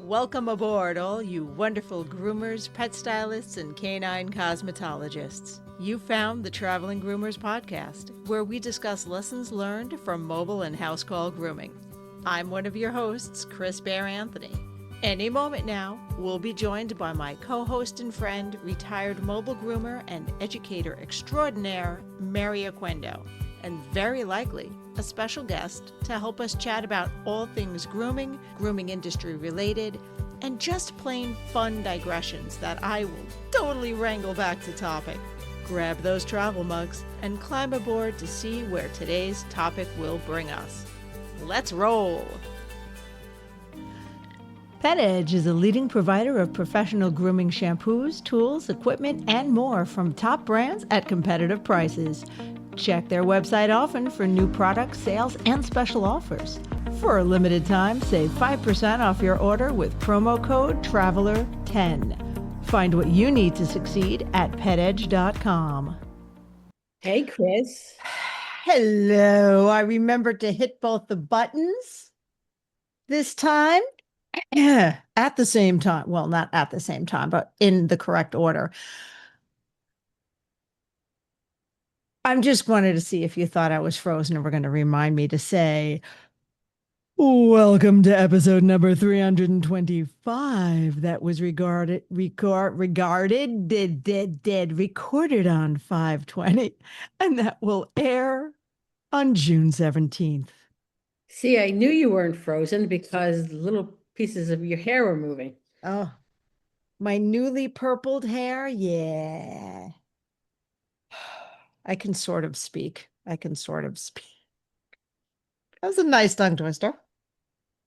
Welcome aboard, all you wonderful groomers, pet stylists, and canine cosmetologists. You found the Traveling Groomers Podcast, where we discuss lessons learned from mobile and house call grooming. I'm one of your hosts, Chris Bear Anthony. Any moment now, we'll be joined by my co-host and friend, retired mobile groomer and educator extraordinaire, Maryoquendo, and very likely a special guest to help us chat about all things grooming, grooming industry related, and just plain fun digressions that I will totally wrangle back to topic. Grab those travel mugs and climb aboard to see where today's topic will bring us. Let's roll! Pet Edge is a leading provider of professional grooming shampoos, tools, equipment, and more from top brands at competitive prices. Check their website often for new products, sales, and special offers. For a limited time, save 5% off your order with promo code TRAVELER10. Find what you need to succeed at petedge.com. Hey, Chris. Hello. I remembered to hit both the buttons this time. At the same time. Well, not at the same time, but in the correct order. I just wanted to see if you thought I was frozen and were going to remind me to say, welcome to episode number 325 that was recorded on 5/20, and that will air on June 17th. See, I knew you weren't frozen because little pieces of your hair were moving. Oh, my newly purpled hair. Yeah. I can sort of speak. That was a nice tongue twister.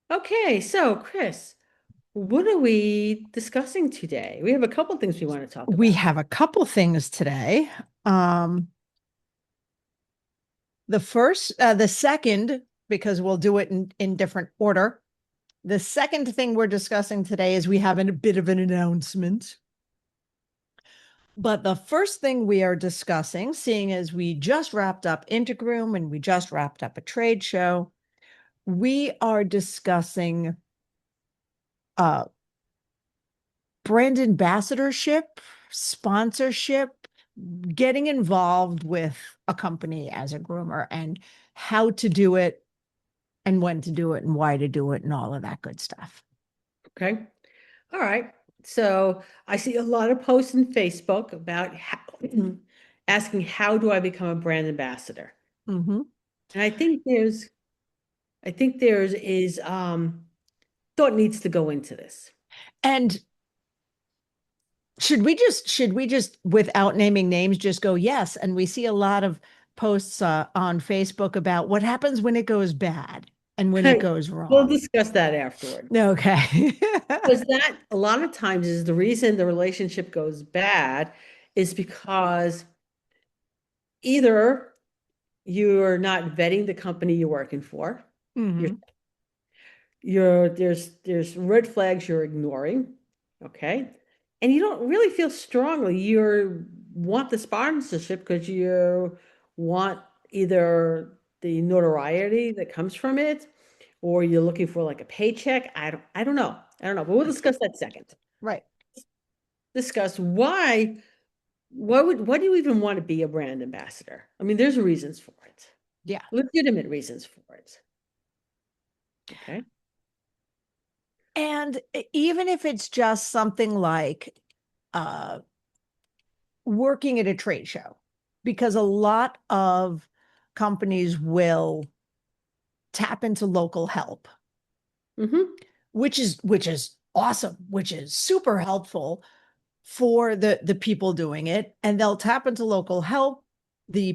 Okay, so Chris, what are we discussing today? We have a couple things we want to talk about. We have a couple things today. The second, because we'll do it in different order. The second thing we're discussing today is we have a bit of an announcement. But the first thing we are discussing, seeing as we just wrapped up Intergroom and we just wrapped up a trade show, we are discussing brand ambassadorship, sponsorship, getting involved with a company as a groomer and how to do it and when to do it and why to do it and all of that good stuff. Okay. All right. So I see a lot of posts on Facebook about asking, how do I become a brand ambassador? Mm-hmm. And I think there's thought needs to go into this. And should we just without naming names just go yes? And we see a lot of posts on Facebook about what happens when it goes bad and when it goes wrong. We'll discuss that afterward. Okay. Because that a lot of times is the reason the relationship goes bad is because either you're not vetting the company you're working for. Mm-hmm. There's red flags you're ignoring, okay? And you don't really feel strongly you want the sponsorship because you want either the notoriety that comes from it, or you're looking for like a paycheck. I don't know. But we'll discuss that second. Right. Discuss why do you even want to be a brand ambassador? I mean, there's reasons for it. Yeah. Legitimate reasons for it. Okay. And even if it's just something like working at a trade show, because a lot of companies will tap into local help, which is awesome, which is super helpful for the people doing it. And they'll tap into local help. The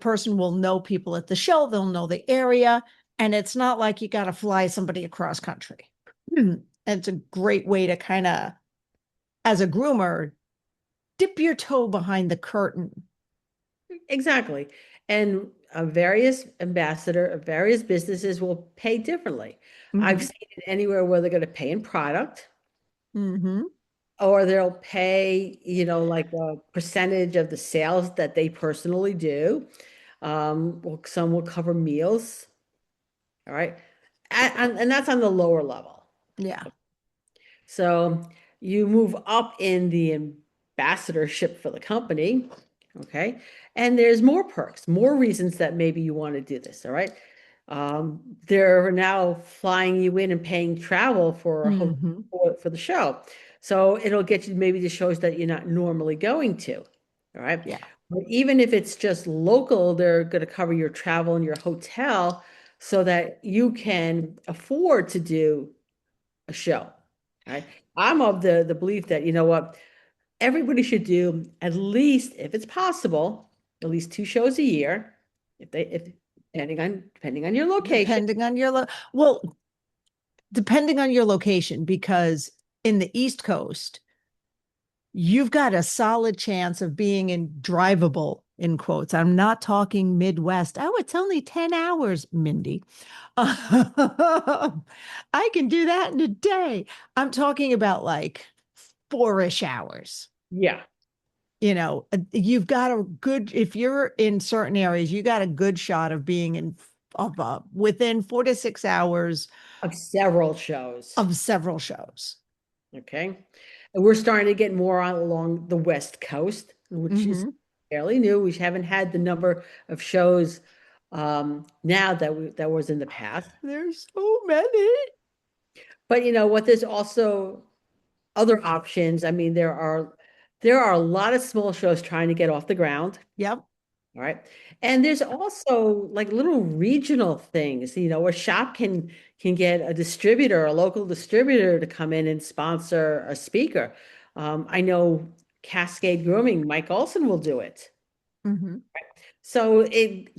person will know people at the show. They'll know the area. And it's not like you got to fly somebody across country. And it's a great way to kind of, as a groomer, dip your toe behind the curtain. Exactly. And various businesses will pay differently. I've seen it anywhere where they're going to pay in product. Or they'll pay, like a percentage of the sales that they personally do. Some will cover meals. All right. And that's on the lower level. Yeah. So you move up in the ambassadorship for the company, okay? And there's more perks, more reasons that maybe you want to do this, all right? They're now flying you in and paying travel for a Mm-hmm. for the show. So it'll get you maybe to shows that you're not normally going to, all right? Yeah. But even if it's just local, they're going to cover your travel and your hotel so that you can afford to do a show, right? I'm of the belief that, you know what, everybody should do at least, if it's possible, at least 2 shows a year, if depending on your location. Depending on your depending on your location, because in the East Coast, you've got a solid chance of being in drivable in quotes. I'm not talking Midwest. Oh, it's only 10 hours, Mindy. I can do that in a day. I'm talking about like 4-ish hours. Yeah, You've got a good, if you're in certain areas, you got a good shot of being in within 4 to 6 hours of several shows. of several shows. Okay. And we're starting to get more on along the West Coast, which is Mm-hmm. fairly new. We haven't had the number of shows now that was in the past. There's so many. But you know what? There's also other options. I mean, there are a lot of small shows trying to get off the ground. Yep. All right. And there's also like little regional things, a shop can get a distributor, a local distributor to come in and sponsor a speaker. I know Cascade Grooming, Mike Olson will do it. Mm-hmm. So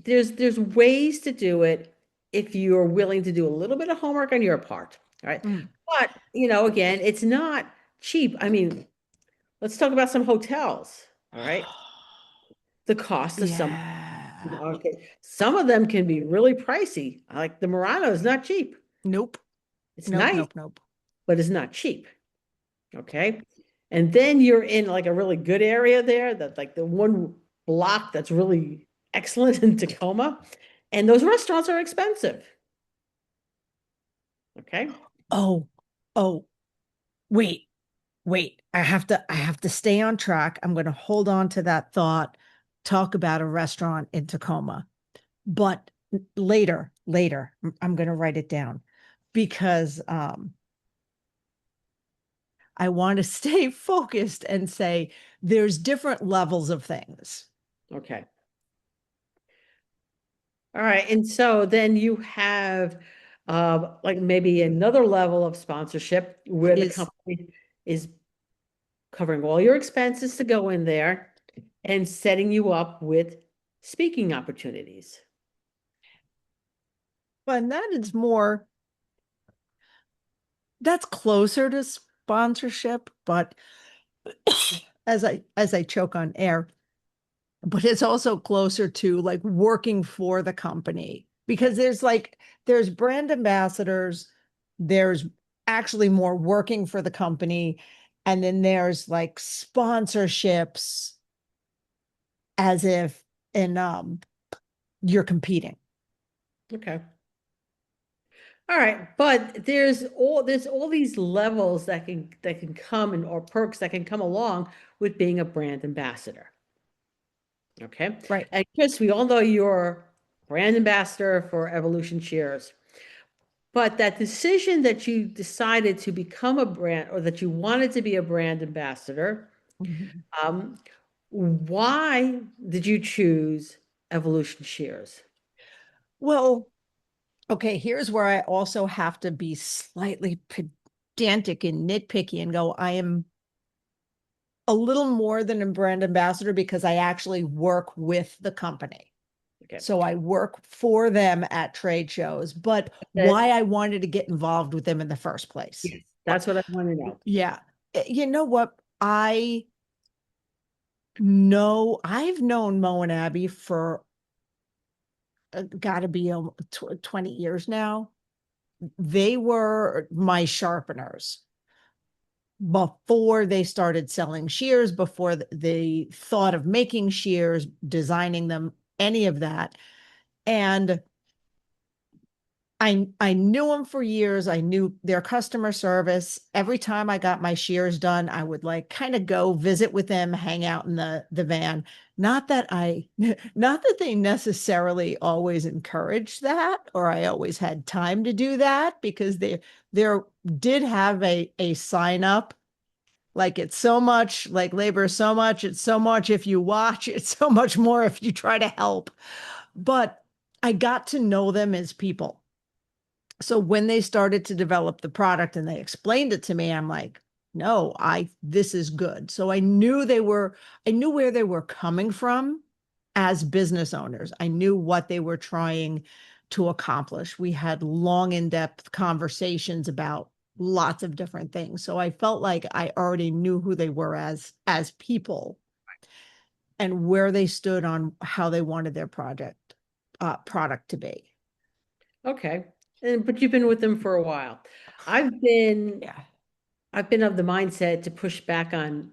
there's ways to do it if you're willing to do a little bit of homework on your part. All right. Mm. But, again, it's not cheap. I mean, let's talk about some hotels. All right. The cost of some, Yeah. okay. Some of them can be really pricey. Like the Murano is not cheap. Nope. It's Nope. nice, Nope. Nope. but it's not cheap. Okay. And then you're in like a really good area there, that like the one block that's really excellent in Tacoma. And those restaurants are expensive. Okay. Oh, oh, wait, wait. I have to stay on track. I'm going to hold on to that thought, talk about a restaurant in Tacoma. But later, I'm going to write it down because I want to stay focused and say there's different levels of things. Okay. All right. And so then you have like maybe another level of sponsorship where the Is company is covering all your expenses to go in there and setting you up with speaking opportunities. But that is more, that's closer to sponsorship, but as I choke on air, but it's also closer to like working for the company because there's brand ambassadors, there's actually more working for the company, and then there's like sponsorships as if and you're competing. Okay. All right, but there's all these levels that can come and or perks that can come along with being a brand ambassador. Okay. Right. And Chris, we all know you're brand ambassador for Evolution Cheers. But that decision that you decided to become a brand or that you wanted to be a brand ambassador, Mhm. um, why did you choose Evolution Shears? Well, okay, here's where I also have to be slightly pedantic and nitpicky and go, I am a little more than a brand ambassador because I actually work with the company. Okay. So I work for them at trade shows, but why I wanted to get involved with them in the first place. Yes, that's what I want to know. Yeah. You know what? I've known Mo and Abby for got to be 20 years now. They were my sharpeners before they started selling shears, before they thought of making shears, designing them, any of that. And I knew them for years. I knew their customer service. Every time I got my shears done, I would like kind of go visit with them, hang out in the van. Not that I, not that they necessarily always encouraged that, or I always had time to do that, because there did have a sign up like, it's so much, like, labor is so much, it's so much if you watch, it's so much more if you try to help. But I got to know them as people. So when they started to develop the product and they explained it to me, I'm like, no, this is good. So I knew where they were coming from as business owners. I knew what they were trying to accomplish. We had long, in-depth conversations about lots of different things. So I felt like I already knew who they were as people and where they stood on how they wanted their product to be. Okay. But you've been with them for a while. I've been Yeah. I've been of the mindset to push back on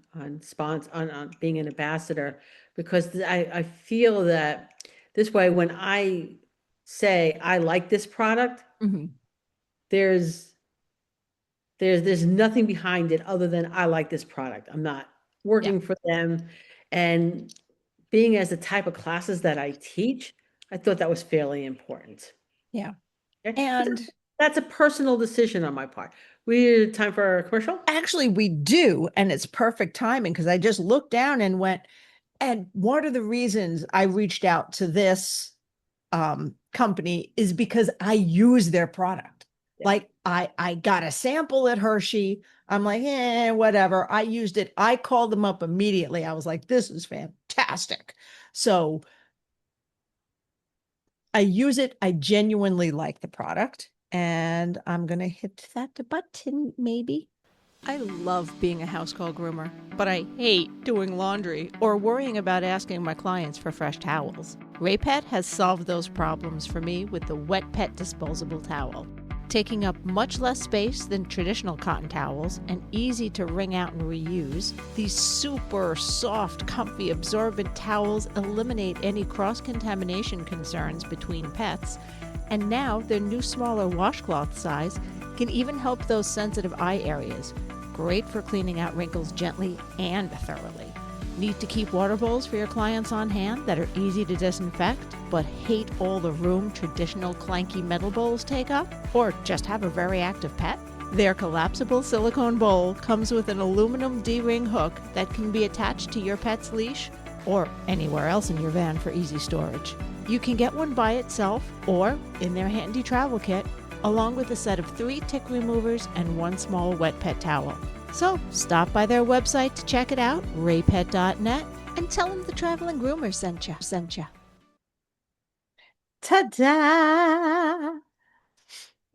being an ambassador, because I feel that this way, when I say I like this product, Mhm. there's there's nothing behind it other than I like this product. I'm not Yeah. working for them. And being as the type of classes that I teach, I thought that was fairly important. Yeah. Okay. But And that's a personal decision on my part. We time for a commercial? actually, we do. And it's perfect timing because I just looked down and went, and one of the reasons I reached out to this company is because I use their product. Yeah. Like, I got a sample at Hershey. I'm like, whatever. I used it. I called them up immediately. I was like, this is fantastic. So I use it. I genuinely like the product. And I'm going to hit that button, maybe. I love being a house call groomer, but I hate doing laundry or worrying about asking my clients for fresh towels. Raypet has solved those problems for me with the Wet Pet disposable towel. Taking up much less space than traditional cotton towels and easy to wring out and reuse, these super soft, comfy, absorbent towels eliminate any cross-contamination concerns between pets, and now their new smaller washcloth size can even help those sensitive eye areas. Great for cleaning out wrinkles gently and thoroughly. Need to keep water bowls for your clients on hand that are easy to disinfect, but hate all the room traditional clanky metal bowls take up? Or just have a very active pet? Their collapsible silicone bowl comes with an aluminum D-ring hook that can be attached to your pet's leash or anywhere else in your van for easy storage. You can get one by itself or in their handy travel kit, along with a set of 3 tick removers and 1 small wet pet towel. So stop by their website to check it out, raypet.net, and tell them the Traveling Groomers sent you. Ta-da!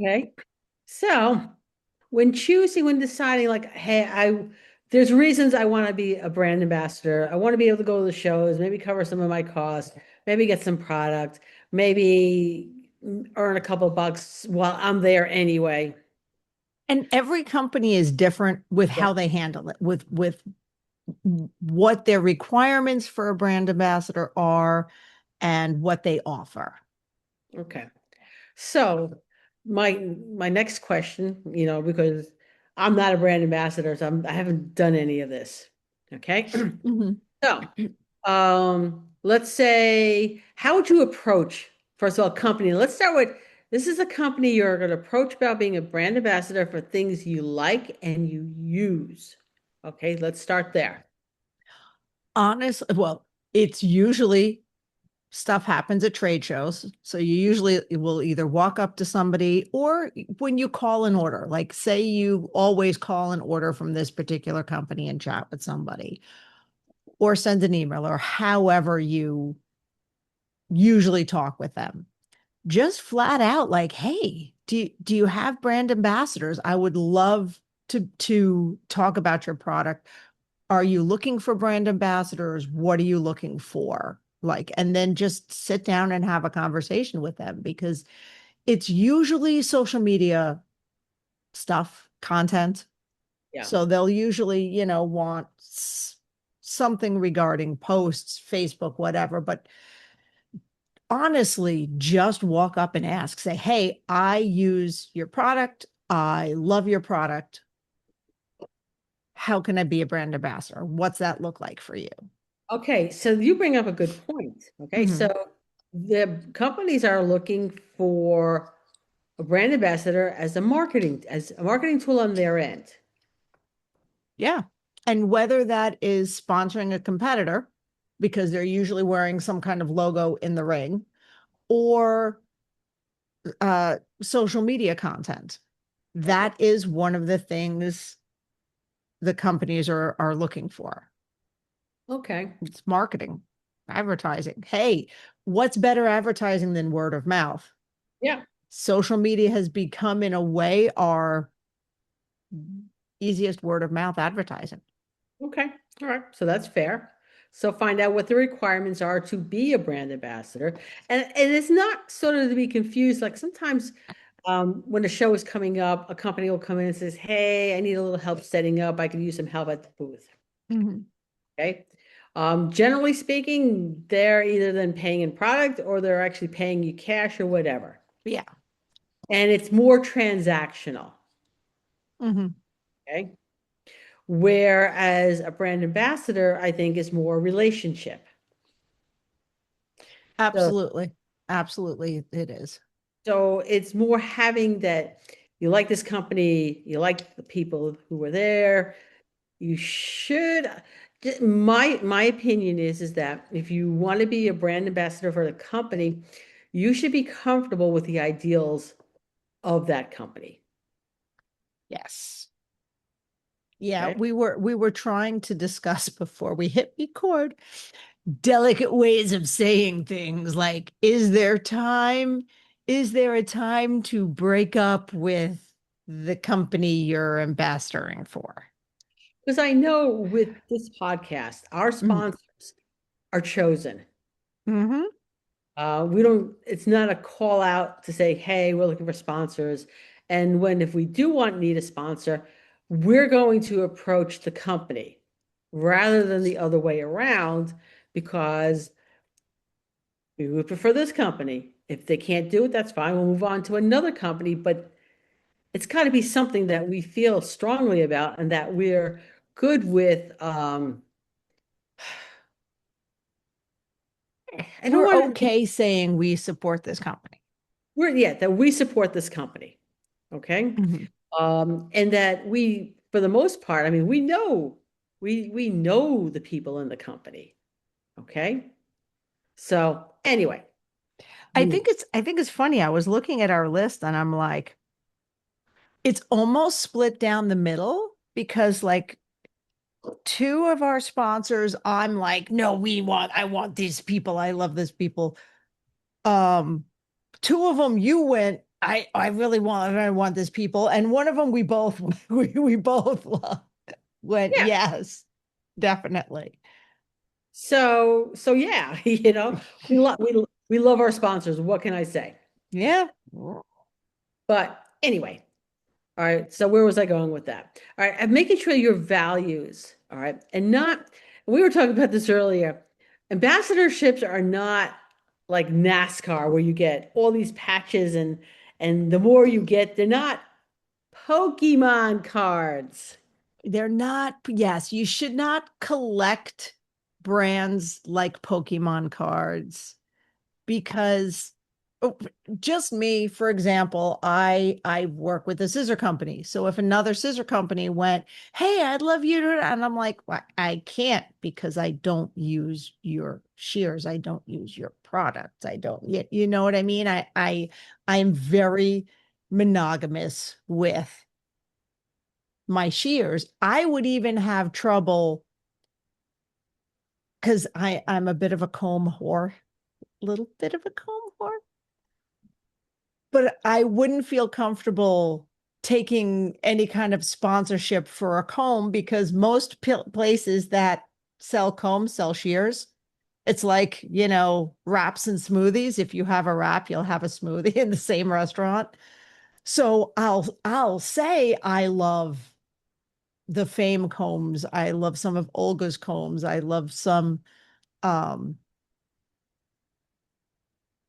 Okay. So when deciding, like, hey, there's reasons I want to be a brand ambassador. I want to be able to go to the shows, maybe cover some of my costs, maybe get some product, maybe earn a couple bucks while I'm there anyway. And every company is different with Yeah. how they handle it, with what their requirements for a brand ambassador are and what they offer. Okay. So my next question, because I'm not a brand ambassador, so I haven't done any of this. Okay. Mm-hmm. So, let's say, how would you approach, first of all, company? Let's start with, this is a company you're going to approach about being a brand ambassador for things you like and you use. Okay, let's start there. Well, it's usually stuff happens at trade shows. So you usually will either walk up to somebody or when you call an order, like say you always call an order from this particular company and chat with somebody or send an email or however you usually talk with them. Just flat out like, hey, do you have brand ambassadors? I would love to talk about your product. Are you looking for brand ambassadors? What are you looking for? Like, and then just sit down and have a conversation with them, because it's usually social media stuff, content. Yeah. So they'll usually, want something regarding posts, Facebook, whatever. But honestly just walk up and ask, say, hey, I use your product. I love your product. How can I be a brand ambassador? What's that look like for you? Okay, so you bring up a good point. Okay, Mm-hmm. so the companies are looking for a brand ambassador as a marketing tool on their end. Yeah. And whether that is sponsoring a competitor, because they're usually wearing some kind of logo in the ring, or social media content. Okay. That is one of the things the companies are looking for. Okay. It's marketing, advertising. Hey, what's better advertising than word of mouth? Yeah. Social media has become, in a way, our easiest word of mouth advertising. Okay. All right. So that's fair. So find out what the requirements are to be a brand ambassador. And it's not sort of to be confused. Like sometimes when a show is coming up, a company will come in and says, hey, I need a little help setting up. I could use some help at the booth. Mm-hmm. Okay. Generally speaking, they're either then paying in product or they're actually paying you cash or whatever. Yeah. And it's more transactional. Mm-hmm. Okay. Whereas a brand ambassador, I think, is more relationship. So, Absolutely. Absolutely, it is. so it's more having that you like this company, you like the people who were there. You should, my opinion is that if you want to be a brand ambassador for the company, you should be comfortable with the ideals of that company. Yes. Yeah, Okay. we were trying to discuss before we hit record delicate ways of saying things like, is there a time to break up with the company you're ambassadoring for? Because I know with this podcast, our Mm-hmm. sponsors are chosen. Mm-hmm. We don't, it's not a call out to say, hey, we're looking for sponsors. And if we do need a sponsor, we're going to approach the company rather than the other way around because we would prefer this company. If they can't do it, that's fine. We'll move on to another company, but it's got to be something that we feel strongly about and that we're good with. I don't We're want to, okay saying we support this company. that we support this company. Okay. Mm-hmm. And that for the most part, I mean, we know the people in the company. Okay. So anyway, we I think it's funny. I was looking at our list and I'm like, it's almost split down the middle because, like, two of our sponsors, I'm like, no, I want these people. I love these people. Um, two of them you went, I want these people. And one of them we both we both went, yeah. yes, definitely. So yeah, we love our sponsors. What can I say? Yeah. But anyway, all right. So where was I going with that? All right, I'm making sure your values, all right, and not. We were talking about this earlier. Ambassadorships are not like NASCAR where you get all these patches and the more you get, they're not Pokemon cards. They're not, yes, you should not collect brands like Pokemon cards because, oh, just me, for example, I work with a scissor company. So if another scissor company went, hey, I'd love you to, and I'm like, well, I can't because I don't use your shears. I don't use your products. I don't, you know what I mean? I'm very monogamous with my shears. I would even have trouble because I'm a bit of a comb whore, little bit of a comb whore, but I wouldn't feel comfortable taking any kind of sponsorship for a comb because most places that sell combs sell shears. It's like, wraps and smoothies. If you have a wrap, you'll have a smoothie in the same restaurant. So I'll say I love the Fame combs. I love some of Olga's combs. I love some um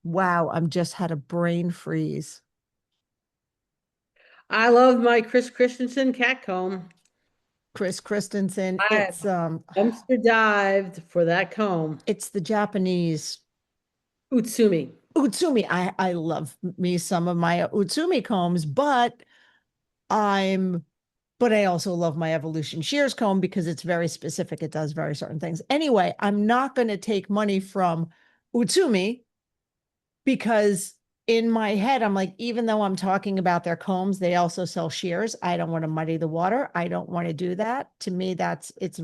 Wow, I'm just had a brain freeze. I love my Chris Christensen cat comb. Chris Christensen. I dumpster dived for that comb. It's the Japanese Utsumi. Utsumi. I love me some of my Utsumi combs, I'm but I also love my Evolution Shears comb because it's very specific. It does very certain things. Anyway, I'm not going to take money from Utsumi because in my head, I'm like, even though I'm talking about their combs, they also sell shears. I don't want to muddy the water. I don't want to do that. To me, that's just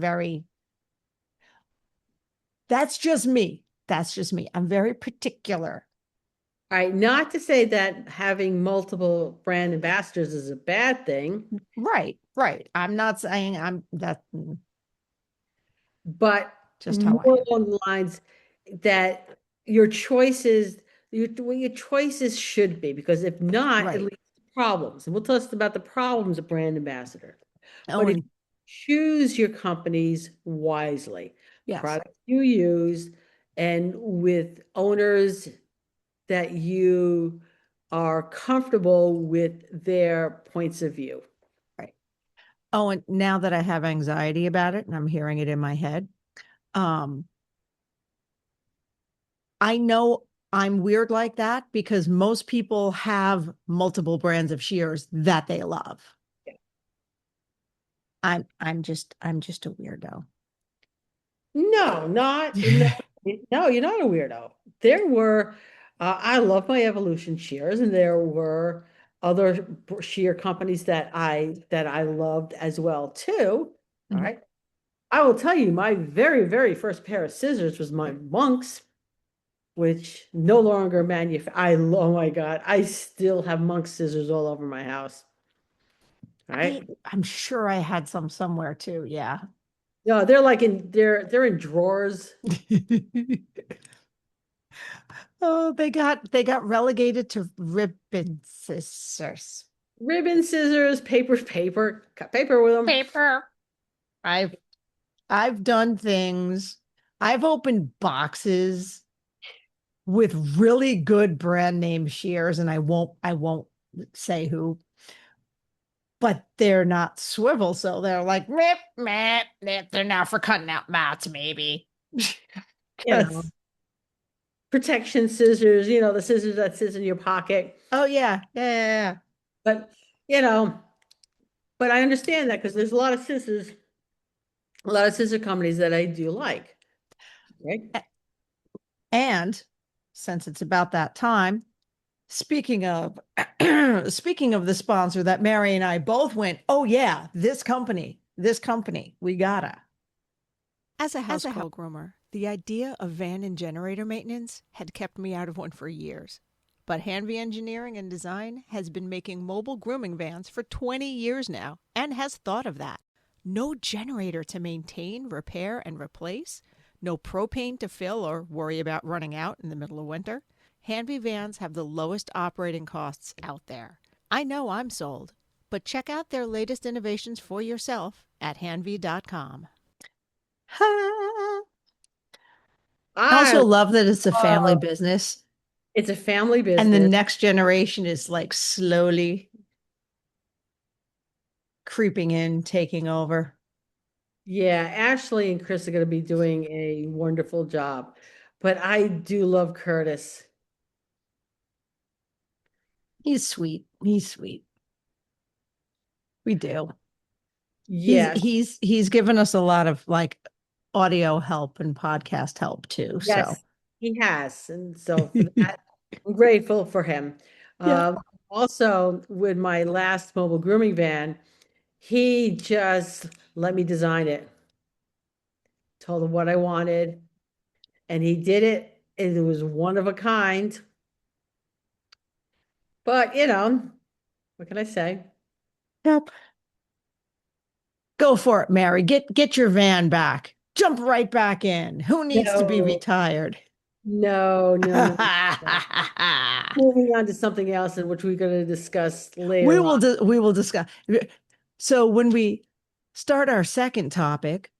me. That's just me. I'm very particular. All right, not to say that having multiple brand ambassadors is a bad thing, Right, right. I'm not saying but just how I more am. along the lines that your choices, what your choices should be, because if not, it Right. leads to problems. And we'll tell us about the problems of brand ambassador. Oh, But if and you choose your companies wisely, yes. products you use, and with owners that you are comfortable with their points of view. Right. Oh, and now that I have anxiety about it and I'm hearing it in my head, um, I know I'm weird like that because most people have multiple brands of shears that they love. I'm just a weirdo. No, not no, no, you're not a weirdo. There were, I love my Evolution shears, and there were other shear companies that I loved as well too. All Mhm. right. I will tell you, my very, very first pair of scissors was my Monks, which no longer oh my God, I still have Monk scissors all over my house. All right. I'm sure I had some somewhere too. Yeah. No, they're like they're in drawers. Oh, they got relegated to ribbon scissors. Ribbon, scissors, paper, cut paper with them. Paper. I've I've done things. I've opened boxes with really good brand name shears, and I won't say who, but they're not swivel, so they're like rip, meh, meh. They're not for cutting out mats, maybe. You know, Because protection scissors, the scissors that sits in your pocket. oh yeah. But, you know, but I understand that because there's a lot of scissor companies that I do like. Right? And since it's about that time, speaking of speaking of the sponsor that Mary and I both went, oh yeah, this company, we gotta. As a household groomer, the idea of van and generator maintenance had kept me out of one for years. But Hanvey Engineering and Design has been making mobile grooming vans for 20 years now and has thought of that. No generator to maintain, repair, and replace. No propane to fill or worry about running out in the middle of winter. Hanvey vans have the lowest operating costs out there. I know I'm sold, but check out their latest innovations for yourself at hanvey.com. I I also love that it's a family love business it's a family and the business. next generation is like slowly creeping in, taking over. Yeah, Ashley and Chris are going to be doing a wonderful job. But I do love Curtis. He's sweet. He's sweet. We do. He's Yes, he's he's given us a lot of like audio help and podcast help too. So yes, he has. And so for that, I'm grateful for him. yeah. Also, with my last mobile grooming van, he just let me design it, told him what I wanted, and he did it. And it was one of a kind. But, what can I say? Yep. Go for it, Mary. Get your van back. Jump right back in. Who needs to be No, retired? no, no, no. No. Moving on to something else, in which we're going to discuss later on. We will discuss. So when we start our second topic,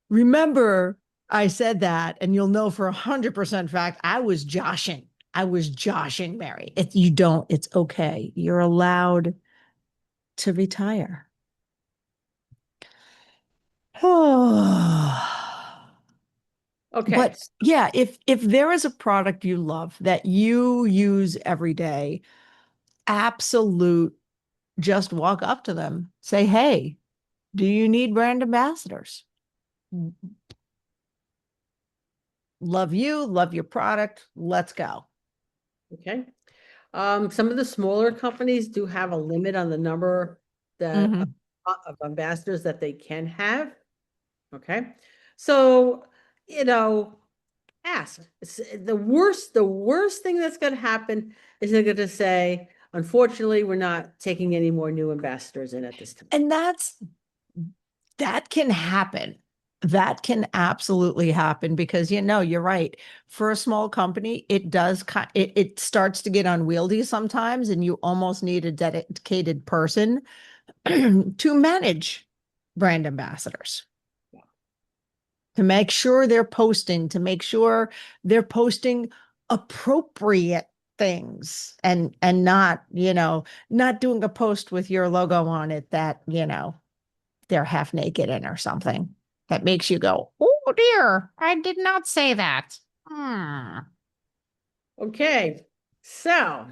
remember I said that, and you'll know for 100% fact I was joshing. I was joshing Mary. You don't, it's okay. You're allowed to retire. Okay. But yeah, if there is a product you love that you use every day, absolute, just walk up to them, say, hey, do you need brand ambassadors? Love you, love your product. Let's go. Okay. Some of the smaller companies do have a limit on the number that of ambassadors that they can have. Okay. So, ask. It's the worst thing that's going to happen is they're going to say, unfortunately, we're not taking any more new ambassadors in at this time. And that can happen. That can absolutely happen because, you're right. For a small company, it starts to get unwieldy sometimes, and you almost need a dedicated person to manage brand ambassadors, to make sure they're posting, appropriate things and not, not doing a post with your logo on it that, they're half naked in or something that makes you go, oh dear, I did not say that. Okay. So,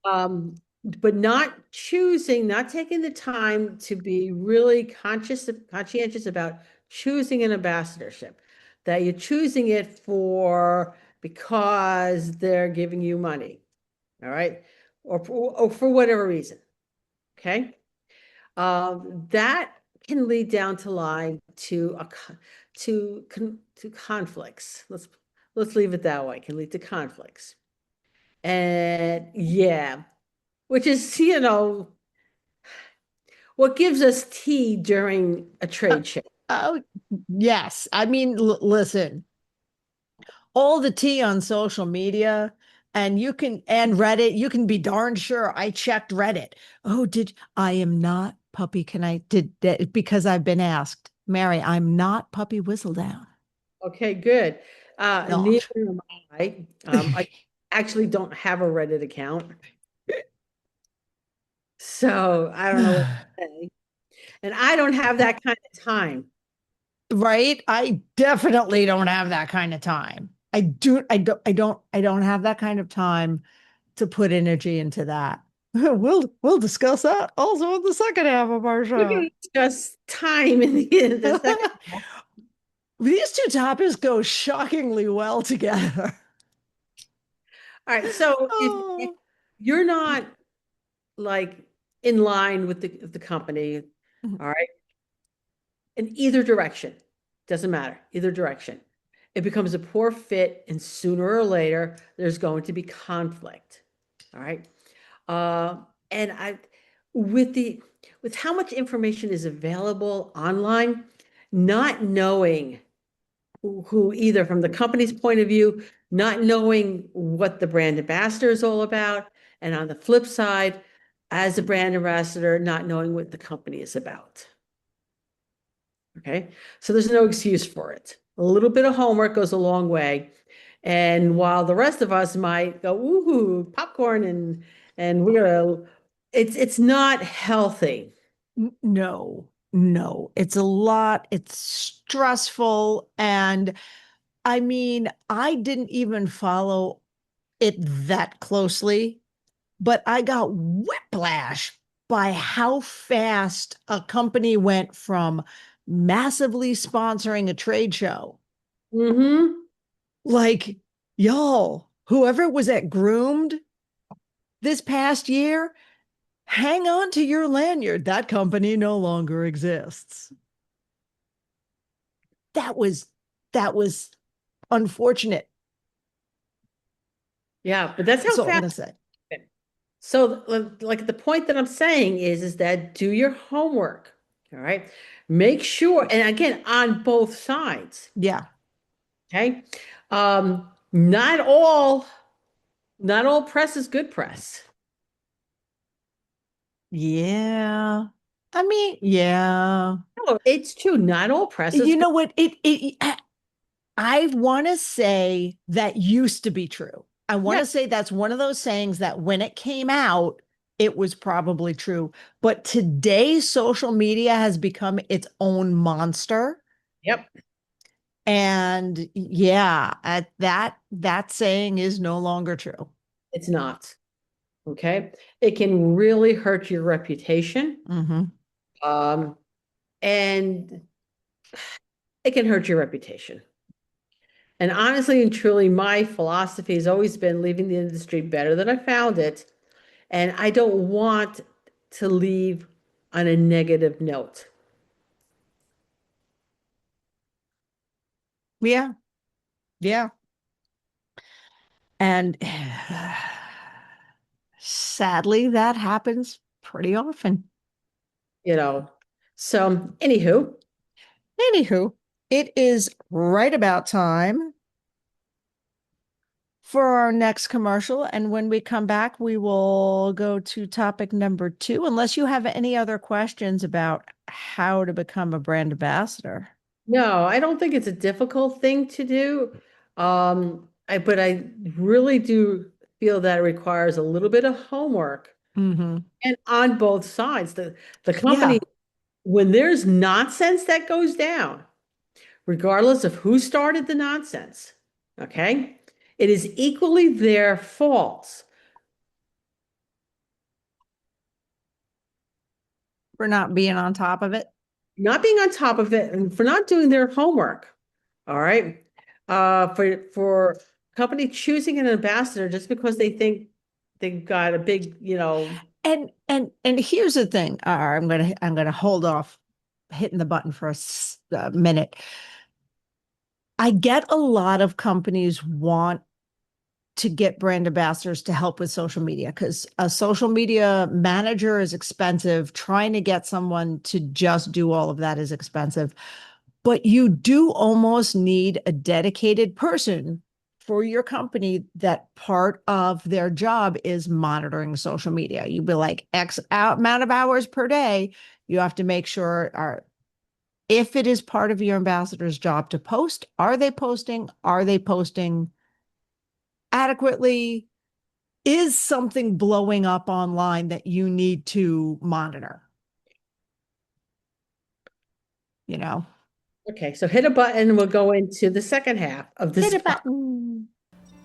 but not taking the time to be really conscientious about choosing an ambassadorship, that you're choosing it because they're giving you money. All right. Or for whatever reason. Okay. That can lead down to line to conflicts. Let's leave it that way. Can lead to conflicts. And yeah, which is, what gives us tea during a trade show. Oh, yes. I mean, listen, all the tea on social media and Reddit, you can be darn sure I checked Reddit. Oh, I am not puppy. Because I've been asked, Mary, I'm not puppy Whistledown. Okay, good. Not. Neither am I. I actually don't have a Reddit account. So I don't know what to say. And I don't have that kind of time. Right? I definitely don't have that kind of time. I don't have that kind of time to put energy into that. We'll discuss that also in the second half of our show. We're going to discuss time in the second half. These two topics go shockingly well together. All right. So if you're not like in line with the company, all right, in either direction, doesn't matter, either direction, it becomes a poor fit, and sooner or later, there's going to be conflict. All right. And with how much information is available online, not knowing who either from the company's point of view, not knowing what the brand ambassador is all about, and on the flip side, as a brand ambassador, not knowing what the company is about. Okay, so there's no excuse for it. A little bit of homework goes a long way. And while the rest of us might go, ooh, popcorn and it's not healthy. No, it's a lot. It's stressful. And I mean, I didn't even follow it that closely, but I got whiplash by how fast a company went from massively sponsoring a trade show. Like, y'all, whoever was at Groomed this past year, hang on to your lanyard. That company no longer exists. That was unfortunate. Yeah, but that's how fast. I'm gonna say. So, like the point that I'm saying is that do your homework. All right. Make sure, and again, on both sides. Yeah. Okay. Not all press is good press. Yeah. I mean, yeah. No, it's true. Not all press is what? I want to say that used to be true. I want to say that's one of those sayings that when it came out, it was probably true. But today, social media has become its own monster. Yep. And yeah, that saying is no longer true. It's not. Okay. It can really hurt your reputation. And it can hurt your reputation. And honestly and truly, my philosophy has always been leaving the industry better than I found it. And I don't want to leave on a negative note. Yeah. Yeah. And sadly, that happens pretty often. So anywho, it is right about time for our next commercial. And when we come back, we will go to topic number 2, unless you have any other questions about how to become a brand ambassador. No, I don't think it's a difficult thing to do. But I really do feel that it requires a little bit of homework. And on both sides, the company, when there's nonsense that goes down, regardless of who started the nonsense, okay, it is equally their fault. For not being on top of it. Not being on top of it and for not doing their homework. All right. For company choosing an ambassador just because they think they've got a big, And here's the thing. I'm gonna hold off hitting the button for a minute. I get a lot of companies want to get brand ambassadors to help with social media because a social media manager is expensive. Trying to get someone to just do all of that is expensive. But you do almost need a dedicated person for your company that part of their job is monitoring social media. You'd be like X amount of hours per day. You have to make sure if it is part of your ambassador's job to post, are they posting? Are they posting adequately? Is something blowing up online that you need to monitor? Okay, so hit a button. We'll go into the second half of this. Hit a button.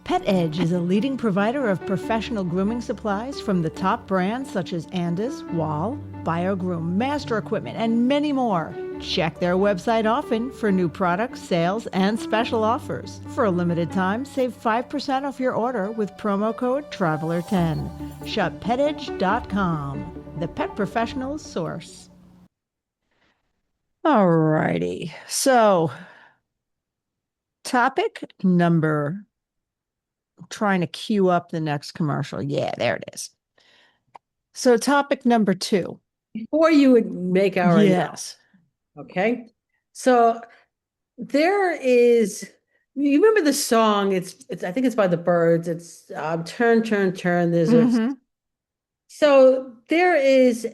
Pet Edge is a leading provider of professional grooming supplies from the top brands such as Andis, Wall, BioGroom, Master Equipment, and many more. Check their website often for new products, sales, and special offers. For a limited time, save 5% off your order with promo code TRAVELER10. Shop petedge.com, the pet professional's source. All righty. So, topic number... trying to queue up the next commercial. Yeah, there it is. So topic number 2. Before you would make our yes. Okay. So there is, you remember the song? It's I think it's by the Birds. It's Turn, Turn, Turn. So there is,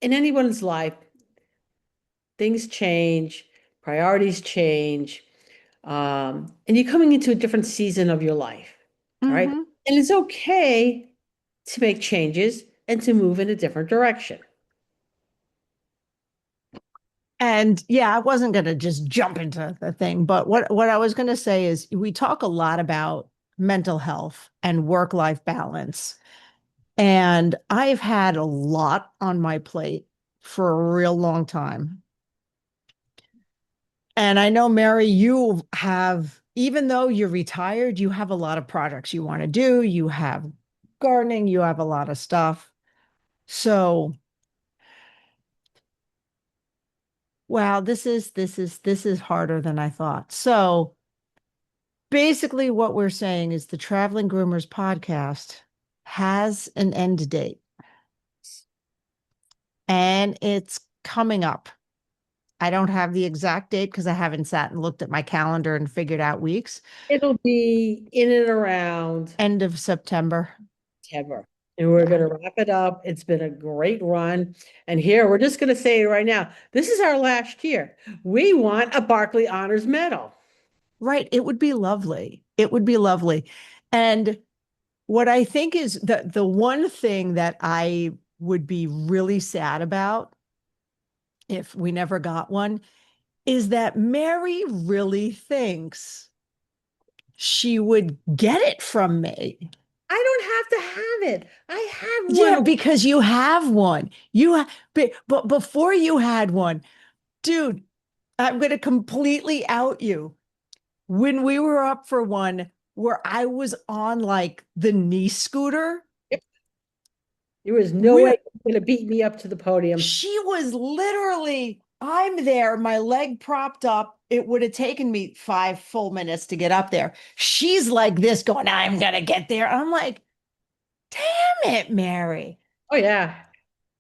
in anyone's life, things change, priorities change. And you're coming into a different season of your life, right? And it's okay to make changes and to move in a different direction. And yeah, I wasn't going to just jump into the thing, but what I was going to say is we talk a lot about mental health and work-life balance. And I've had a lot on my plate for a real long time. And I know, Mary, you have, even though you're retired, you have a lot of projects you want to do. You have gardening, you have a lot of stuff. So, wow, this is harder than I thought. So basically what we're saying is the Traveling Groomers Podcast has an end date. And it's coming up. I don't have the exact date because I haven't sat and looked at my calendar and figured out weeks. It'll be in and around end of September. And we're going to wrap it up. It's been a great run. And here, we're just going to say it right now. This is our last year. We want a Barkley Honors Medal. Right. It would be lovely. It would be lovely. And what I think is the one thing that I would be really sad about if we never got one is that Mary really thinks she would get it from me. I don't have to have it. I have Yeah, one. because you have one. But before you had one, dude, I'm going to completely out you. When we were up for one where I was on like the knee scooter, Yep. There was no way we you were going to beat me up to the podium. she was literally, I'm there, my leg propped up. It would have taken me 5 full minutes to get up there. She's like this going, I'm gonna get there. I'm like, damn it, Mary. Oh, yeah.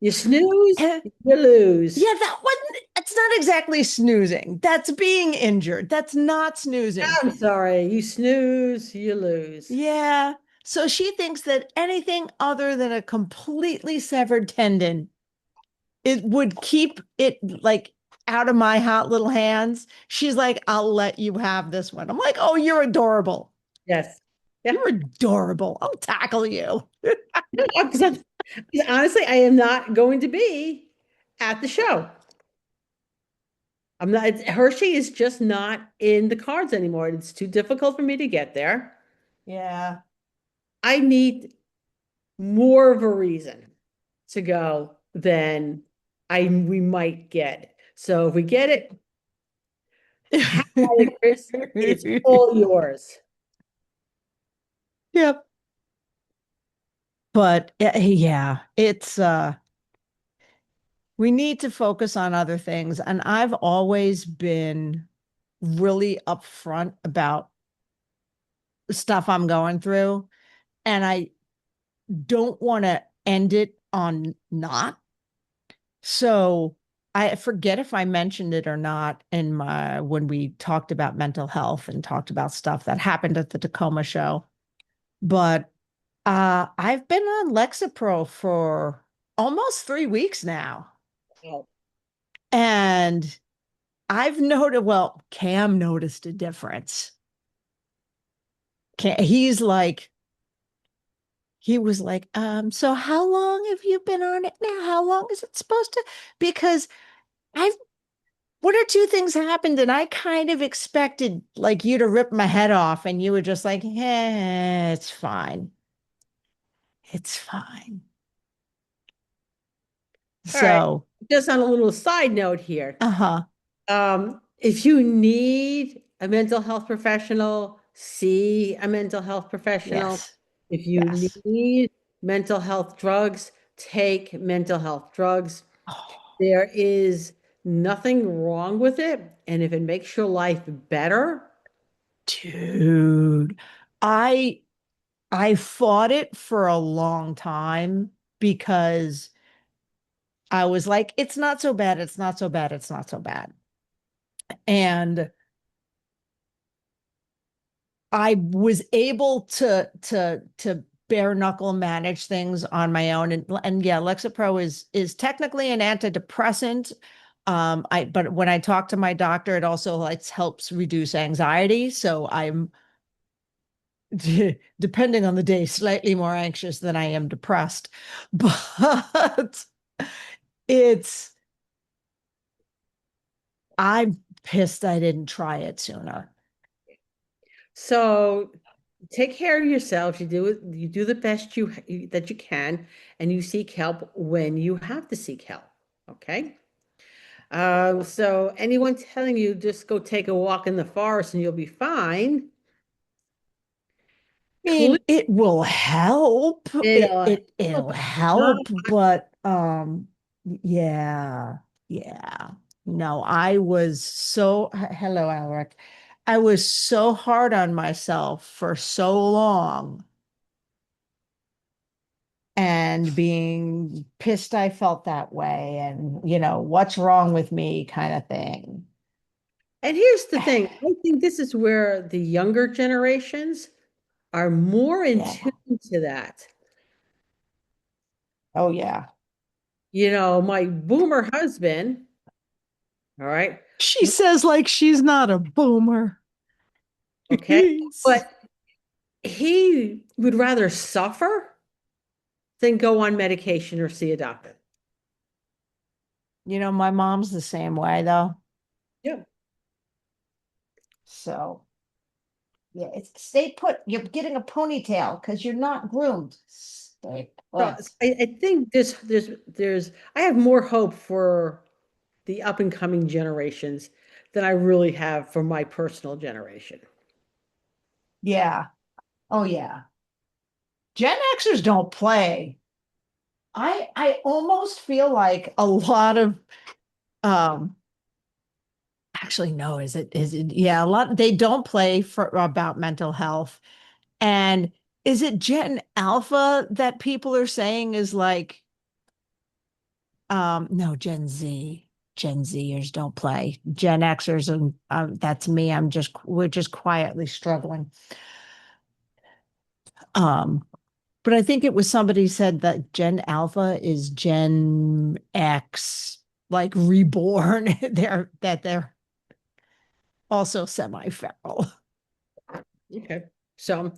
You snooze, Eh, you lose. yeah, that wasn't, it's not exactly snoozing. That's being injured. That's not snoozing. I'm sorry. You snooze, you lose. Yeah. So she thinks that anything other than a completely severed tendon, it would keep it like out of my hot little hands. She's like, I'll let you have this one. I'm like, oh, you're adorable. Yes. Yeah. You're adorable. I'll tackle you. Because honestly, I am not going to be at the show. I'm not, Hershey is just not in the cards anymore. It's too difficult for me to get there. Yeah. I need more of a reason to go than we might get. So if we get it, have at it, Chris. It's all yours. Yep. But yeah, it's we need to focus on other things. And I've always been really upfront about the stuff I'm going through. And I don't want to end it on not. So I forget if I mentioned it or not in my when we talked about mental health and talked about stuff that happened at the Tacoma show. But I've been on Lexapro for almost 3 weeks now. Oh, And I've noted, well, Cam noticed a difference. He's like, he was like, so how long have you been on it now? How long is it supposed to? Because I've one or two things happened and I kind of expected like you to rip my head off and you were just like, it's fine. It's fine. all right. So, Just on a little side note here. uh-huh. If you need a mental health professional, see a mental health professional. Yes. If you Yes. need mental health drugs, take mental health drugs. Oh, There is nothing wrong with it. And if it makes your life better, dude. I I fought it for a long time because I was like, it's not so bad, it's not so bad, it's not so bad. And I was able to bare knuckle manage things on my own. And yeah, Lexapro is technically an antidepressant. But when I talk to my doctor, it also like helps reduce anxiety. So I'm depending on the day, slightly more anxious than I am depressed. But it's I'm pissed I didn't try it sooner. so take care of yourself. You do the best that you can, and you seek help when you have to seek help. Okay. So anyone telling you just go take a walk in the forest and you'll be fine, I mean, clearly it will help. it'll It'll not. help, but yeah, yeah. No, I was so hello, Alec. I was so hard on myself for so long and being pissed I felt that way and what's wrong with me kind of thing. And here's the thing, I think this is where the younger generations are more in Yeah. tune to that. Oh yeah. My boomer husband, all right, She says like she's not a boomer. okay, but he would rather suffer than go on medication or see a doctor. My mom's the same way though. Yeah. So yeah, it's stay put. You're getting a ponytail because you're not groomed. Stay So put. I think I have more hope for the up and coming generations than I really have for my personal generation. Yeah. Oh yeah. Gen Xers don't play. I almost feel like a lot of um actually no, is it yeah, a lot they don't play for about mental health. And is it Gen Alpha that people are saying is like no, Gen Z. Gen Zers don't play. Gen Xers and that's me. We're just quietly struggling. Um But I think it was somebody said that Gen Alpha is Gen X, like reborn. They're also semi-feral. Okay. So,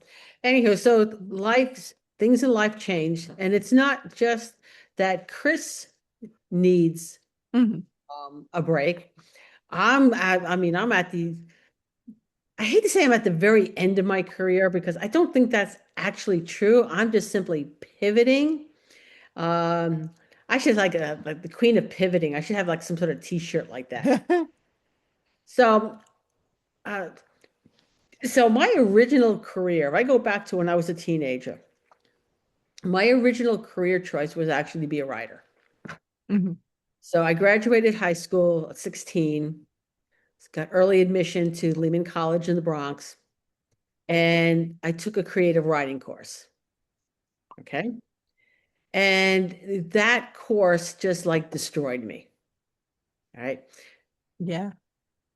anywho, so things in life change, and it's not just that Chris needs Mhm. a break. I mean, I hate to say I'm at the very end of my career because I don't think that's actually true. I'm just simply pivoting. Um, I should like the queen of pivoting. I should have like some sort of t-shirt like that. So, uh, so my original career, if I go back to when I was a teenager, my original career choice was actually to be a writer. Mhm. So I graduated high school at 16, got early admission to Lehman College in the Bronx, and I took a creative writing course. Okay. And that course just like destroyed me. All right. Yeah.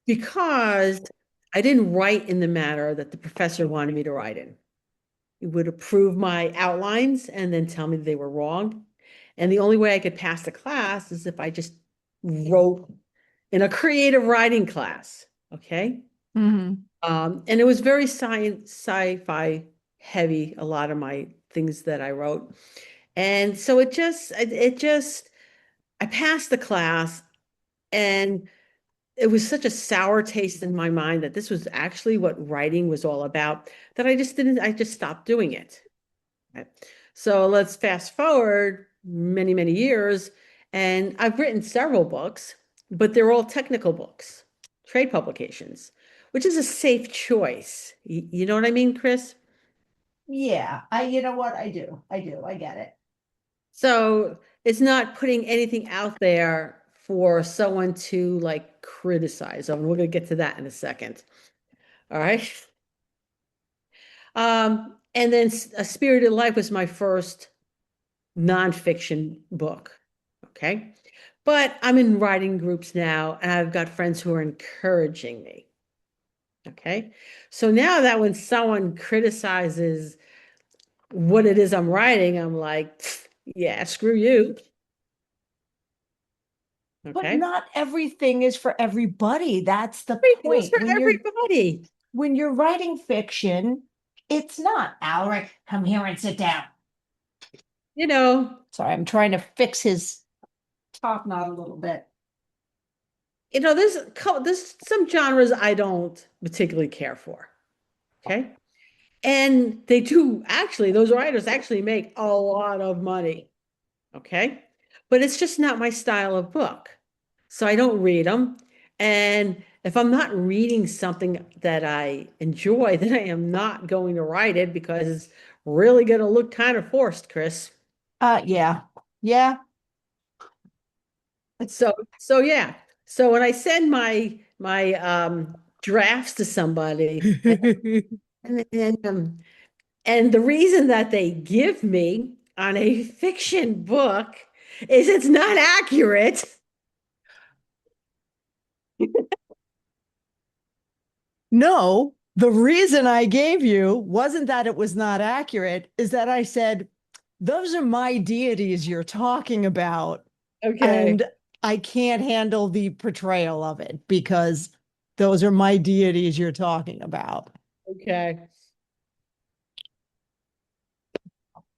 Because I didn't write in the manner that the professor wanted me to write in. He would approve my outlines and then tell me they were wrong. And the only way I could pass the class is if I just wrote in a creative writing class. Okay. Mhm. And it was very sci-fi heavy, a lot of my things that I wrote. And so I passed the class and it was such a sour taste in my mind that this was actually what writing was all about that I just stopped doing it. Right? So let's fast forward many, many years, and I've written several books, but they're all technical books, trade publications, which is a safe choice. You know what I mean, Chris? Yeah. You know what? I do. I do. I get it. So it's not putting anything out there for someone to like criticize. And we're going to get to that in a second. All right. And then A Spirited Life was my first nonfiction book. Okay. But I'm in writing groups now, and I've got friends who are encouraging me. Okay. So now that when someone criticizes what it is I'm writing, I'm like, yeah, screw you. But Okay. not everything is for everybody. That's the Everything's point. for everybody. When you're writing fiction, it's not. Alric, come here and sit down. You know, Sorry, I'm trying to fix his top knot a little bit. there's some genres I don't particularly care for. Okay. And they do actually, those writers actually make a lot of money. Okay. But it's just not my style of book. So I don't read them. And if I'm not reading something that I enjoy, then I am not going to write it because it's really going to look kind of forced, Chris. Yeah. Yeah. So yeah. So when I send my drafts to somebody and then and the reason that they give me on a fiction book is it's not accurate. No, the reason I gave you wasn't that it was not accurate, is that I said, those are my deities you're talking about. Okay. And I can't handle the portrayal of it because those are my deities you're talking about. Okay.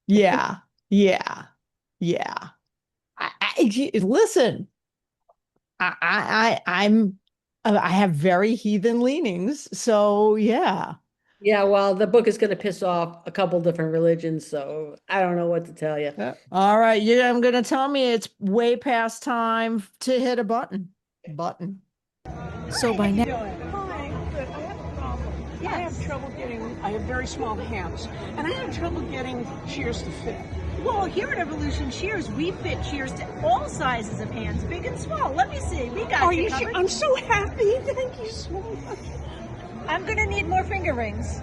Yeah. Yeah. Yeah. Listen, I have very heathen leanings. So yeah. Yeah, well, the book is going to piss off a couple different religions, so I don't know what to tell you. All right. Yeah, I'm gonna tell me it's way past time to hit a button. Button. So by now. Hi, good. I have a problem. Yes. I have trouble I have very small hands, and I have trouble getting shears to fit. Well, here at Evolution Shears, we fit shears to all sizes of hands, big and small. Let me see. We got you covered. I'm so happy. Thank you so much. I'm going to need more finger rings,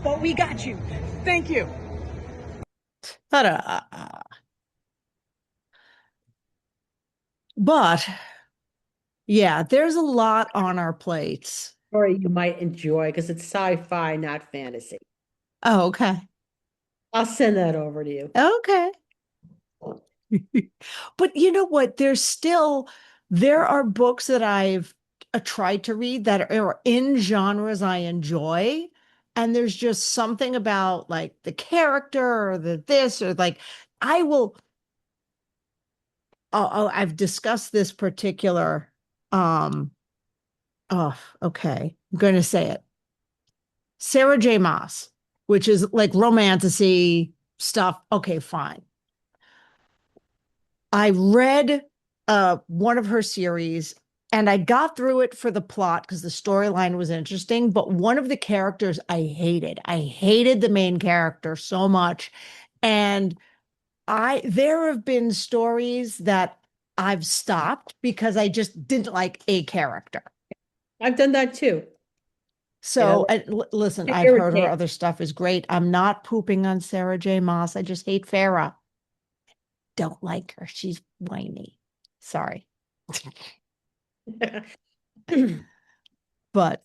but we got you. Thank you. But yeah, there's a lot on our plates. Story you might enjoy because it's sci-fi, not fantasy. Oh, okay. I'll send that over to you. Okay. But you know what? There are books that I've tried to read that are in genres I enjoy. And there's just something about like the character or the this or like, I will. I've discussed this particular, okay. I'm going to say it. Sarah J. Maas, which is like romantasy stuff. Okay, fine. I read one of her series and I got through it for the plot because the storyline was interesting. But one of the characters I hated. I hated the main character so much. And there have been stories that I've stopped because I just didn't like a character. I've done that too. So listen, I've heard her other stuff is great. I'm not pooping on Sarah J. Maas. I just hate Farrah. Don't like her. She's whiny. Sorry. But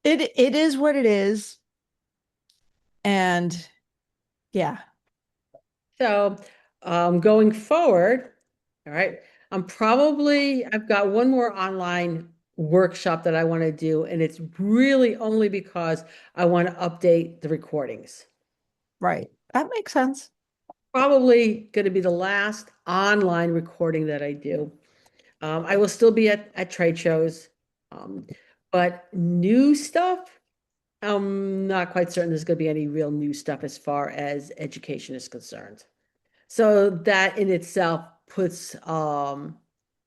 it is what it is. And yeah. So going forward, all right, I've got one more online workshop that I want to do, and it's really only because I want to update the recordings. Right. That makes sense. Probably going to be the last online recording that I do. I will still be at trade shows, but new stuff, I'm not quite certain there's going to be any real new stuff as far as education is concerned. So that in itself puts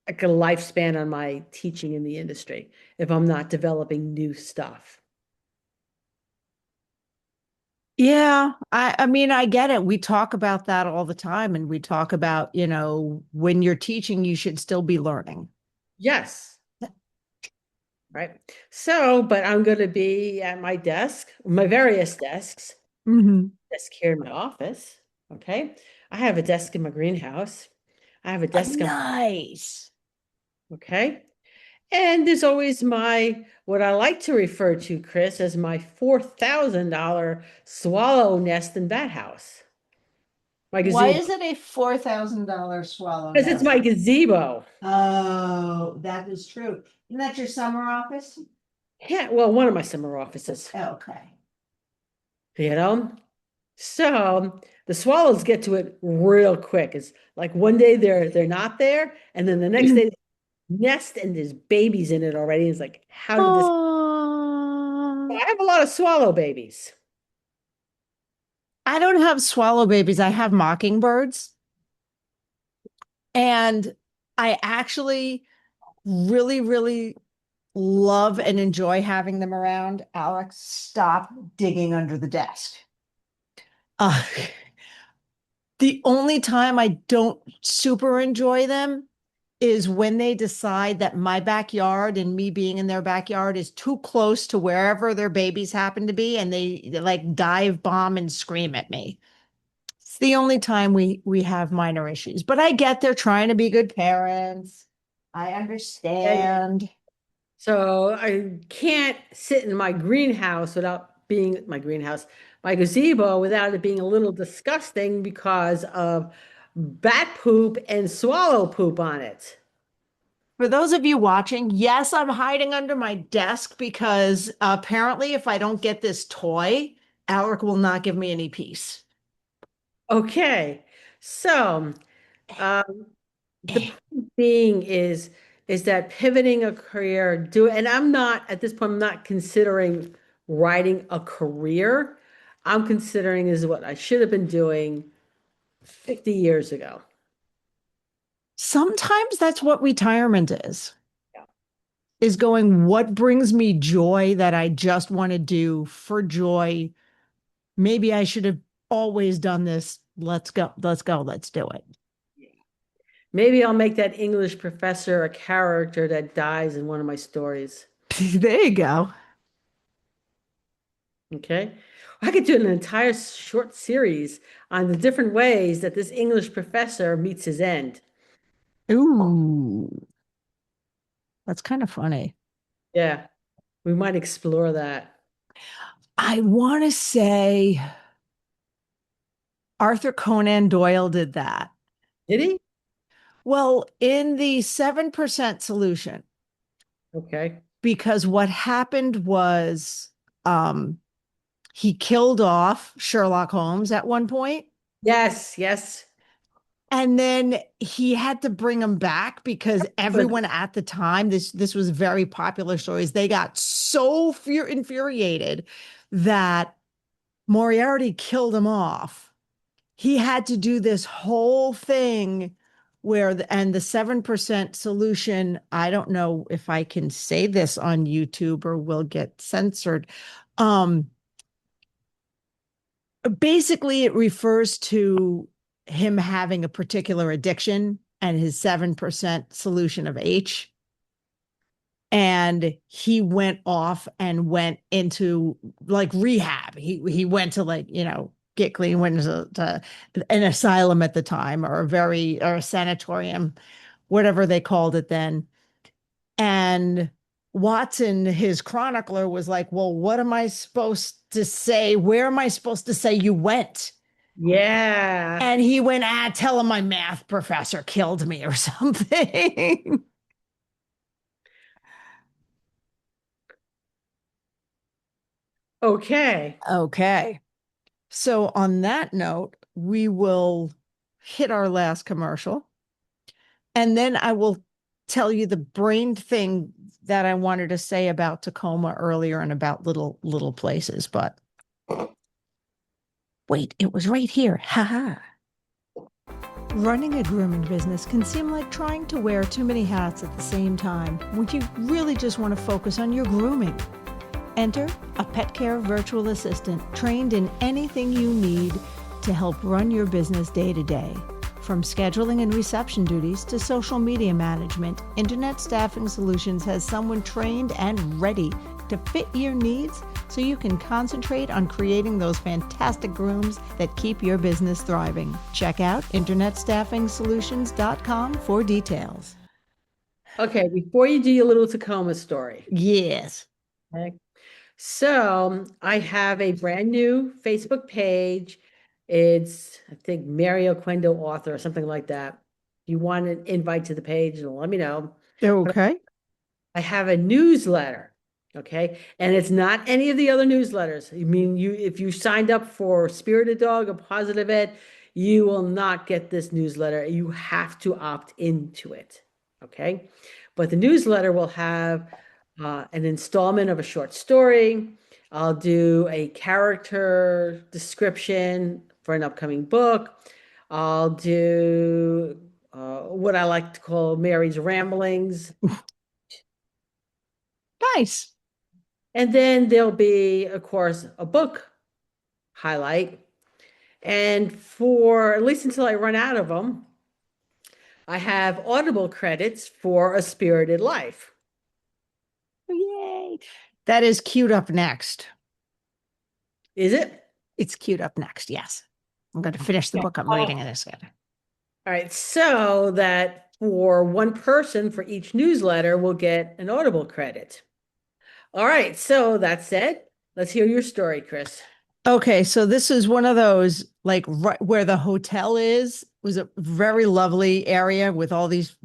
like a lifespan on my teaching in the industry if I'm not developing new stuff. Yeah, I mean, I get it. We talk about that all the time, and we talk about, when you're teaching, you should still be learning. Yes. Right. So, but I'm going to be at my desk, my various desks, desk here in my office. Okay. I have a desk in my greenhouse. I have a desk. Nice. Okay. And there's always what I like to refer to, Chris, as my $4,000 swallow nest and bat house. Why is it a $4,000 swallow Because it's my gazebo. Oh, that is true. Isn't that your summer office? Yeah, well, one of my summer offices. Okay. So the swallows get to it real quick. It's like one day they're not there, and then the next day nest and there's babies in it already. It's like, how did this? I have a lot of swallow babies. I don't have swallow babies. I have mockingbirds. And I actually really, really love and enjoy having them around. Alex, stop digging under the desk. The only time I don't super enjoy them is when they decide that my backyard and me being in their backyard is too close to wherever their babies happen to be, and they like dive bomb and scream at me. It's the only time we have minor issues, but I get they're trying to be good parents. I understand. So I can't sit in my greenhouse without being my gazebo without it being a little disgusting because of bat poop and swallow poop on it. For those of you watching, yes, I'm hiding under my desk because apparently if I don't get this toy, Alec will not give me any peace. Okay. So, um, the point being is that pivoting a career, and I'm not at this point, I'm not considering writing a career. I'm considering is what I should have been doing 50 years ago. Sometimes that's what retirement Yeah. is going, what brings me joy that I just want to do for joy? Maybe I should have always done this. Let's go, let's do it. Maybe I'll make that English professor a character that dies in one of my stories. There you go. Okay. I could do an entire short series on the different ways that this English professor meets his end. Ooh, that's kind of funny. Yeah, we might explore that. I want to say Arthur Conan Doyle did that. Did he? Well, in the 7% solution, Okay. because what happened was he killed off Sherlock Holmes at one point, Yes, yes. and then he had to bring him back because everyone at the time, this was very popular stories, they got so infuriated that Moriarty killed him off. He had to do this whole thing where and the 7% solution, I don't know if I can say this on YouTube or will get censored. Basically it refers to him having a particular addiction and his 7% solution of H. And he went off and went into like rehab. He went to like, get clean, went to an asylum at the time, or a sanatorium, whatever they called it then. And Watson, his chronicler, was like, well, what am I supposed to say? Where am I supposed to say you went? Yeah. And he went, tell him my math professor killed me or something. Okay. Okay. So on that note, we will hit our last commercial. And then I will tell you the brain thing that I wanted to say about Tacoma earlier and about little places, but wait, it was right here. Ha. Running a grooming business can seem like trying to wear too many hats at the same time when you really just want to focus on your grooming. Enter a pet care virtual assistant trained in anything you need to help run your business day to day. From scheduling and reception duties to social media management, Internet Staffing Solutions has someone trained and ready to fit your needs so you can concentrate on creating those fantastic grooms that keep your business thriving. Check out internetstaffingsolutions.com for details. Okay, before you do your little Tacoma story. Yes. Okay. So I have a brand new Facebook page. It's, I think, Maryoquendo author or something like that. If you want an invite to the page, let me know. Okay. I have a newsletter, okay? And it's not any of the other newsletters. I mean, if you signed up for Spirited Dog or Positive Ed, you will not get this newsletter. You have to opt into it, okay? But the newsletter will have an installment of a short story. I'll do a character description for an upcoming book. I'll do what I like to call Mary's ramblings. Nice. And then there'll be, of course, a book highlight. And for at least until I run out of them, I have Audible credits for A Spirited Life. Yay. That is queued up next. Is it? It's queued up next, yes. I'm going to finish the book I'm reading in a second. All right, so that for one person for each newsletter, we'll get an Audible credit. All right, so that said, let's hear your story, Chris. Okay, so this is one of those, like right where the hotel was a very lovely area with all these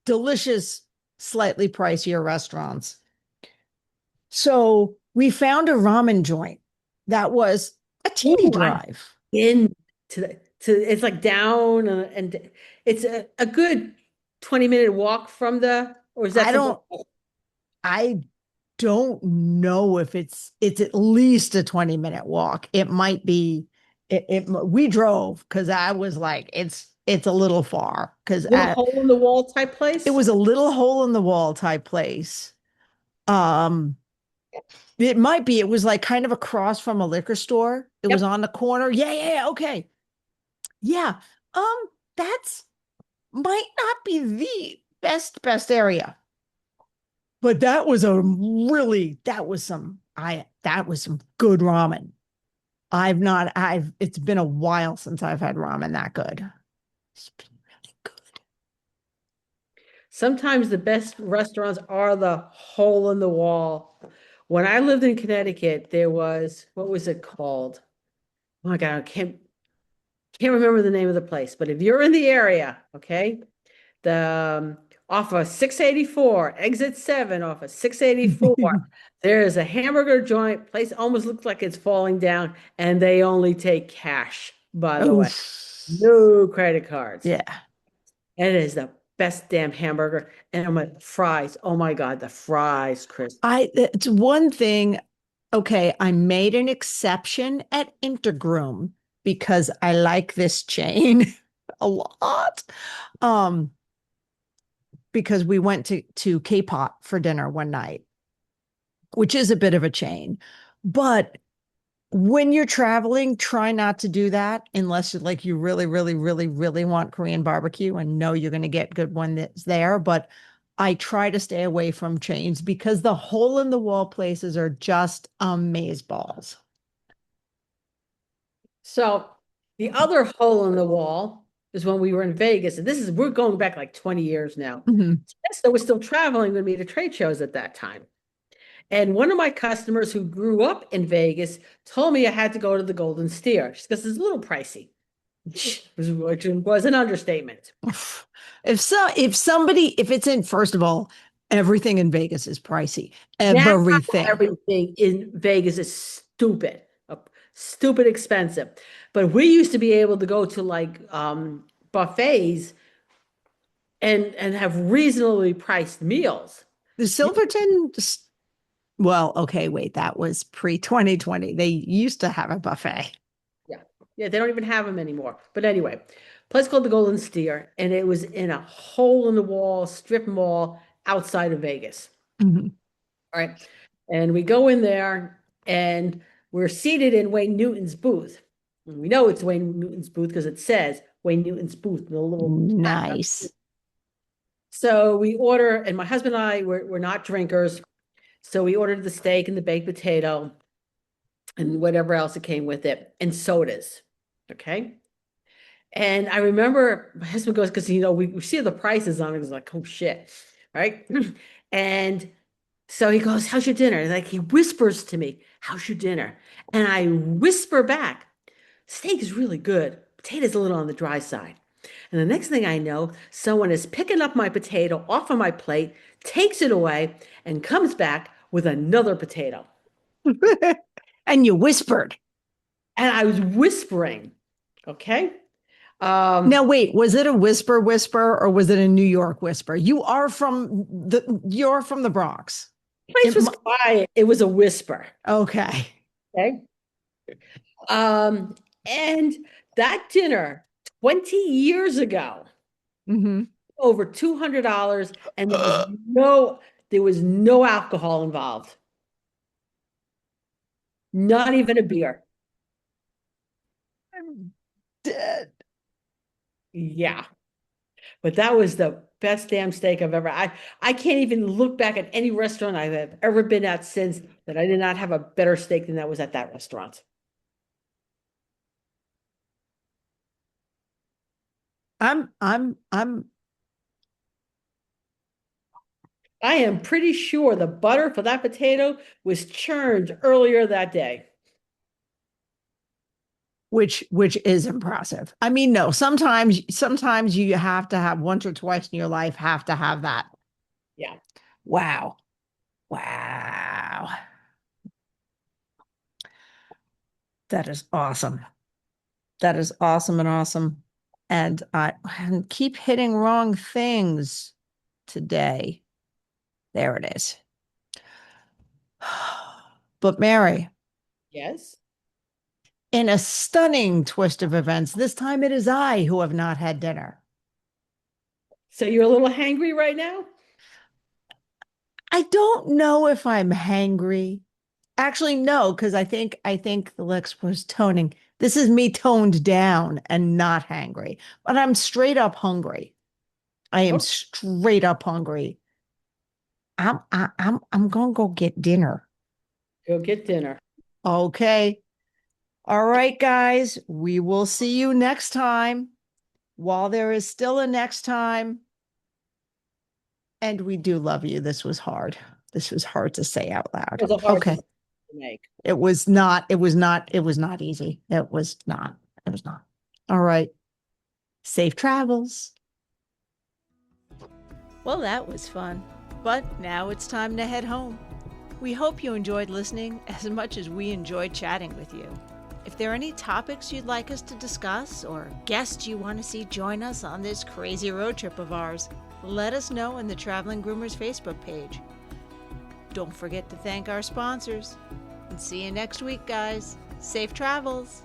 delicious, slightly pricier restaurants. So we found a ramen joint that was a teeny drive. Into it's like down and it's a good 20-minute walk from or is that I don't I don't know if it's at least a 20-minute walk. It might be we drove because I was like, it's a little far because little hole in the wall type place? it was a little hole in the wall type place. It might be, it was like kind of across from a liquor store. It was on the corner. Yeah, okay. Yeah. That's might not be the best area. But that was that was some good ramen. It's been a while since I've had ramen that good. It's been really good. Sometimes the best restaurants are the hole in the wall. When I lived in Connecticut, there was, what was it called? Oh my God, I can't remember the name of the place, but if you're in the area, okay, off of 684, exit 7 off of 684, there is a hamburger joint. Place almost looks like it's falling down, and they only take cash, by the way. No credit cards. Yeah. And it is the best damn hamburger. And I'm like, fries. Oh my God, the fries, Chris. It's one thing. Okay, I made an exception at Intergroom because I like this chain a lot. Because we went to K-pop for dinner one night, which is a bit of a chain. But when you're traveling, try not to do that unless you really, really, really, really want Korean barbecue and know you're going to get good one that's there. But I try to stay away from chains because the hole in the wall places are just amazeballs. So the other hole in the wall is when we were in Vegas. And we're going back like 20 years now. Mm-hmm. So we're still traveling with me to trade shows at that time. And one of my customers who grew up in Vegas told me I had to go to the Golden Steer because it's a little pricey, which was an understatement. If it's in, first of all, everything in Vegas is pricey. Everything in Vegas is stupid expensive. But we used to be able to go to like buffets and have reasonably priced meals. The Silverton, well, okay, wait, that was pre-2020. They used to have a buffet. Yeah, they don't even have them anymore. But anyway, place called the Golden Steer, and it was in a hole in the wall strip mall outside of Vegas. Mm-hmm. All right. And we go in there and we're seated in Wayne Newton's booth. And we know it's Wayne Newton's booth because it says Wayne Newton's booth. Nice. So we order, and my husband and I, we're not drinkers. So we ordered the steak and the baked potato and whatever else that came with it, and sodas. Okay. And I remember my husband goes, because, we see the prices on it. It's like, oh shit. Right. And so he goes, how's your dinner? Like he whispers to me, how's your dinner? And I whisper back, steak is really good. Potato's a little on the dry side. And the next thing I know, someone is picking up my potato off of my plate, takes it away, and comes back with another potato. And you whispered. And I was whispering. Okay. Now wait, was it a whisper or was it a New York whisper? You're from the Bronx. Place was quiet. It was a whisper. Okay. Okay. And that dinner 20 years ago, over $200, and there was no alcohol involved. Not even a beer. I'm dead. Yeah. But that was the best damn steak I've ever. I can't even look back at any restaurant I have ever been at since that I did not have a better steak than that was at that restaurant. I am pretty sure the butter for that potato was churned earlier that day. Which is impressive. I mean, no, sometimes you have to have once or twice in your life have to have that. Yeah. Wow. That is awesome. That is awesome and awesome. And I keep hitting wrong things today. There it is. But Mary. Yes. In a stunning twist of events, this time it is I who have not had dinner. So you're a little hangry right now? I don't know if I'm hangry. Actually, no, because I think Lex was toning. This is me toned down and not hangry, but I'm straight up hungry. I am straight up hungry. I'm gonna go get dinner. Go get dinner. Okay. All right, guys. We will see you next time. While there is still a next time. And we do love you. This was hard. This was hard to say out loud. It was a hard okay. to make. It was not easy. It was not. All right. Safe travels. Well, that was fun. But now it's time to head home. We hope you enjoyed listening as much as we enjoyed chatting with you. If there are any topics you'd like us to discuss or guests you want to see join us on this crazy road trip of ours, let us know in the Traveling Groomers Facebook page. Don't forget to thank our sponsors. And see you next week, guys. Safe travels.